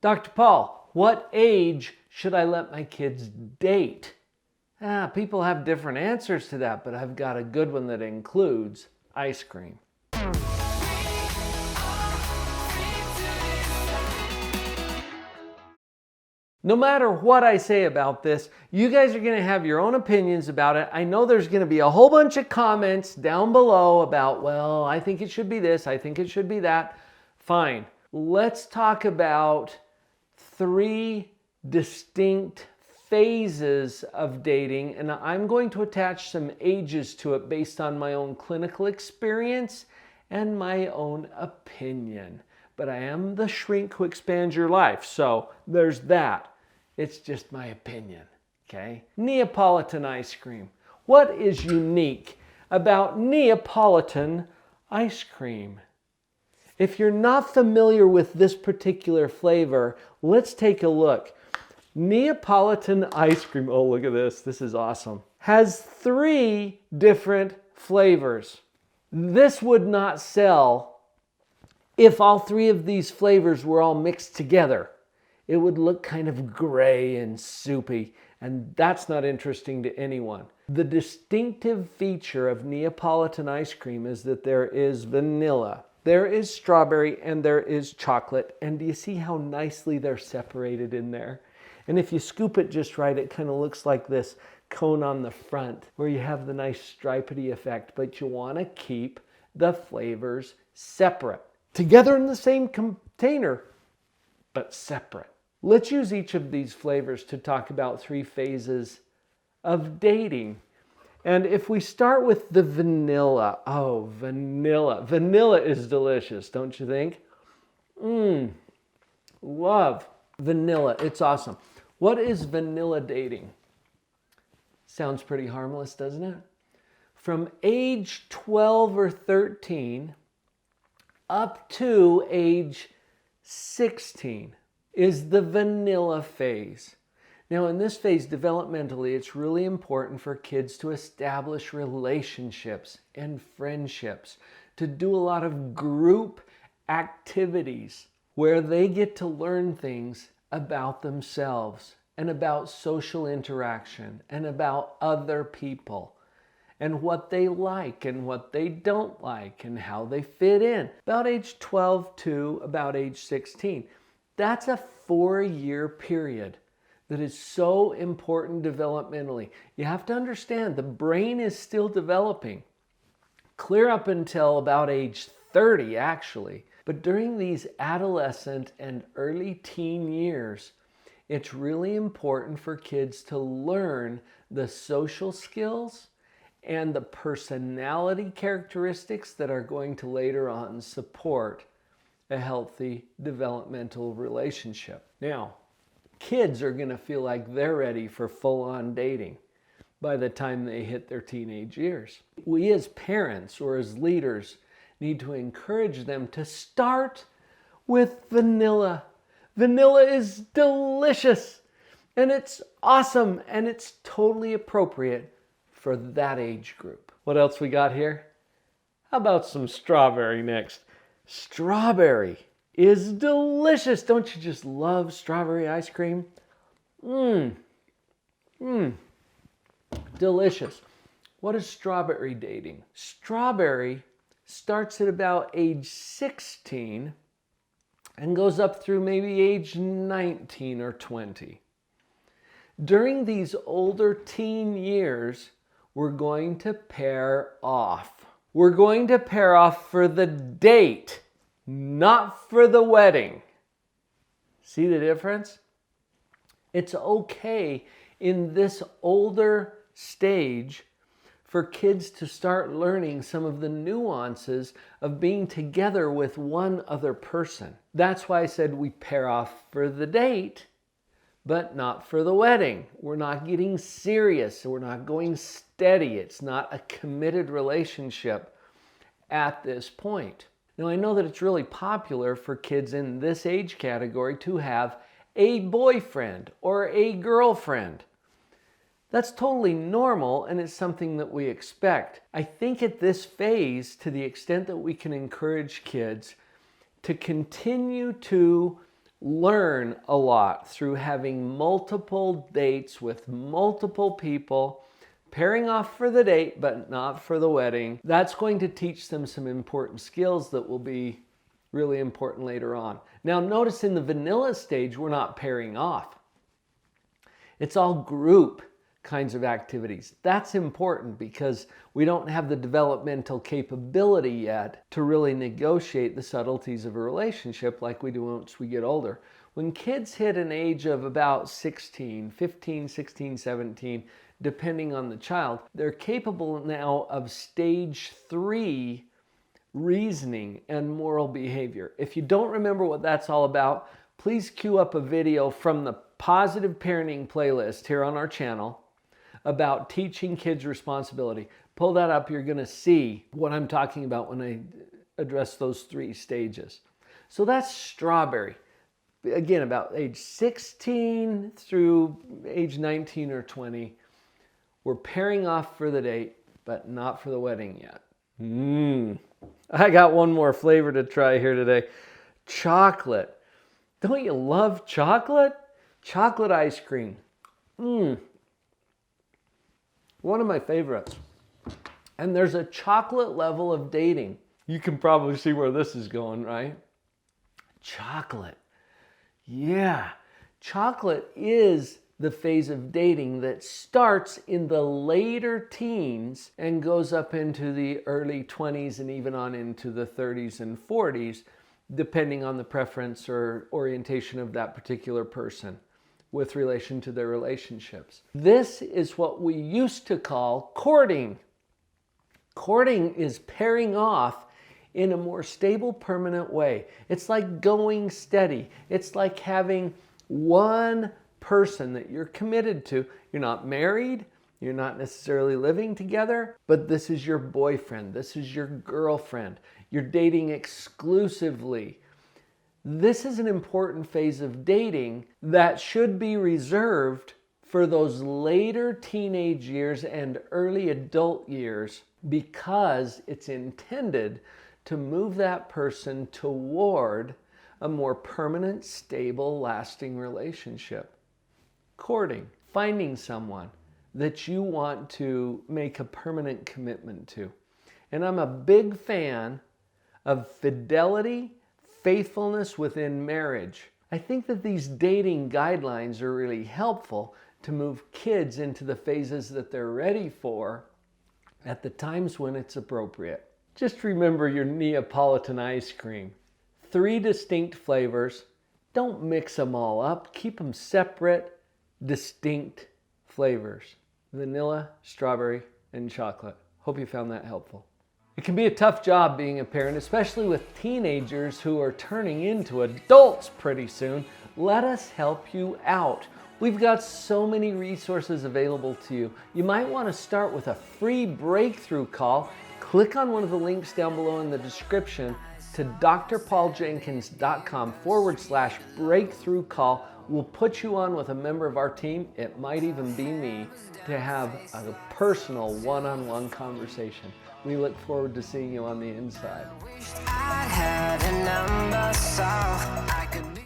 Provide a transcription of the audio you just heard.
Dr. Paul, what age should I let my kids date? People have different answers to that, but I've got a good one that includes ice cream. No matter what I say about this, you guys are going to have your own opinions about it. I know there's going to be a whole bunch of comments down below about, well, I think it should be this, I think it should be that. Fine. Let's talk about 3 distinct phases of dating, and I'm going to attach some ages to it based on my own clinical experience and my own opinion. But I am the shrink who expands your life, so there's that. It's just my opinion, okay? Neapolitan ice cream. What is unique about Neapolitan ice cream? If you're not familiar with this particular flavor, let's take a look. Neapolitan ice cream, oh look at this, this is awesome, has 3 different flavors. This would not sell if all 3 of these flavors were all mixed together. It would look kind of gray and soupy, and that's not interesting to anyone. The distinctive feature of Neapolitan ice cream is that there is vanilla, there is strawberry, and there is chocolate. And do you see how nicely they're separated in there? And if you scoop it just right, it kind of looks like this cone on the front where you have the nice stripedy effect, but you want to keep the flavors separate. Together in the same container, but separate. Let's use each of these flavors to talk about 3 phases of dating. And if we start with the vanilla, oh, vanilla. Vanilla is delicious, don't you think? Love vanilla, it's awesome. What is vanilla dating? Sounds pretty harmless, doesn't it? From age 12 or 13 up to age 16 is the vanilla phase. Now in this phase, developmentally, it's really important for kids to establish relationships and friendships, to do a lot of group activities where they get to learn things about themselves and about social interaction and about other people and what they like and what they don't like and how they fit in. About age 12 to about age 16. That's a 4-year period that is so important developmentally. You have to understand the brain is still developing, clear up until about age 30 actually. But during these adolescent and early teen years, it's really important for kids to learn the social skills and the personality characteristics that are going to later on support a healthy developmental relationship. Now, kids are going to feel like they're ready for full-on dating by the time they hit their teenage years. We as parents or as leaders need to encourage them to start with vanilla. Vanilla is delicious and it's awesome and it's totally appropriate for that age group. What else we got here? How about some strawberry next? Strawberry is delicious. Don't you just love strawberry ice cream? Delicious. What is strawberry dating? Strawberry starts at about age 16 and goes up through maybe age 19 or 20. During these older teen years, we're going to pair off. We're going to pair off for the date, not for the wedding. See the difference? It's okay in this older stage for kids to start learning some of the nuances of being together with one other person. That's why I said we pair off for the date, but not for the wedding. We're not getting serious. We're not going steady. It's not a committed relationship at this point. Now, I know that it's really popular for kids in this age category to have a boyfriend or a girlfriend. That's totally normal and it's something that we expect. I think at this phase, to the extent that we can encourage kids to continue to learn a lot through having multiple dates with multiple people, pairing off for the date but not for the wedding. That's going to teach them some important skills that will be really important later on. Now notice in the vanilla stage, we're not pairing off. It's all group kinds of activities. That's important because we don't have the developmental capability yet to really negotiate the subtleties of a relationship like we do once we get older. When kids hit an age of about 16, 15, 16, 17, depending on the child, they're capable now of stage 3 reasoning and moral behavior. If you don't remember what that's all about, please queue up a video from the Positive Parenting playlist here on our channel about teaching kids responsibility. Pull that up, you're going to see what I'm talking about when I address those 3 stages. So that's strawberry. Again, about age 16 through age 19 or 20, we're pairing off for the date, but not for the wedding yet. I got one more flavor to try here today. Chocolate. Don't you love chocolate? Chocolate ice cream. One of my favorites. And there's a chocolate level of dating. You can probably see where this is going, right? Chocolate. Yeah. Chocolate is the phase of dating that starts in the later teens and goes up into the early 20s and even on into the 30s and 40s, depending on the preference or orientation of that particular person with relation to their relationships. This is what we used to call courting. Courting is pairing off in a more stable, permanent way. It's like going steady. It's like having one person that you're committed to. You're not married, you're not necessarily living together, but this is your boyfriend, this is your girlfriend. You're dating exclusively. This is an important phase of dating that should be reserved for those later teenage years and early adult years because it's intended to move that person toward a more permanent, stable, lasting relationship. Courting, finding someone that you want to make a permanent commitment to. And I'm a big fan of fidelity, faithfulness within marriage. I think that these dating guidelines are really helpful to move kids into the phases that they're ready for at the times when it's appropriate. Just remember your Neapolitan ice cream. 3 distinct flavors. Don't mix them all up. Keep them separate, distinct flavors. Vanilla, strawberry, and chocolate. Hope you found that helpful. It can be a tough job being a parent, especially with teenagers who are turning into adults pretty soon. Let us help you out. We've got so many resources available to you. You might want to start with a free breakthrough call. Click on one of the links down below in the description to drpauljenkins.com/breakthrough call. We'll put you on with a member of our team. It might even be me to have a personal one-on-one conversation. We look forward to seeing you on the inside.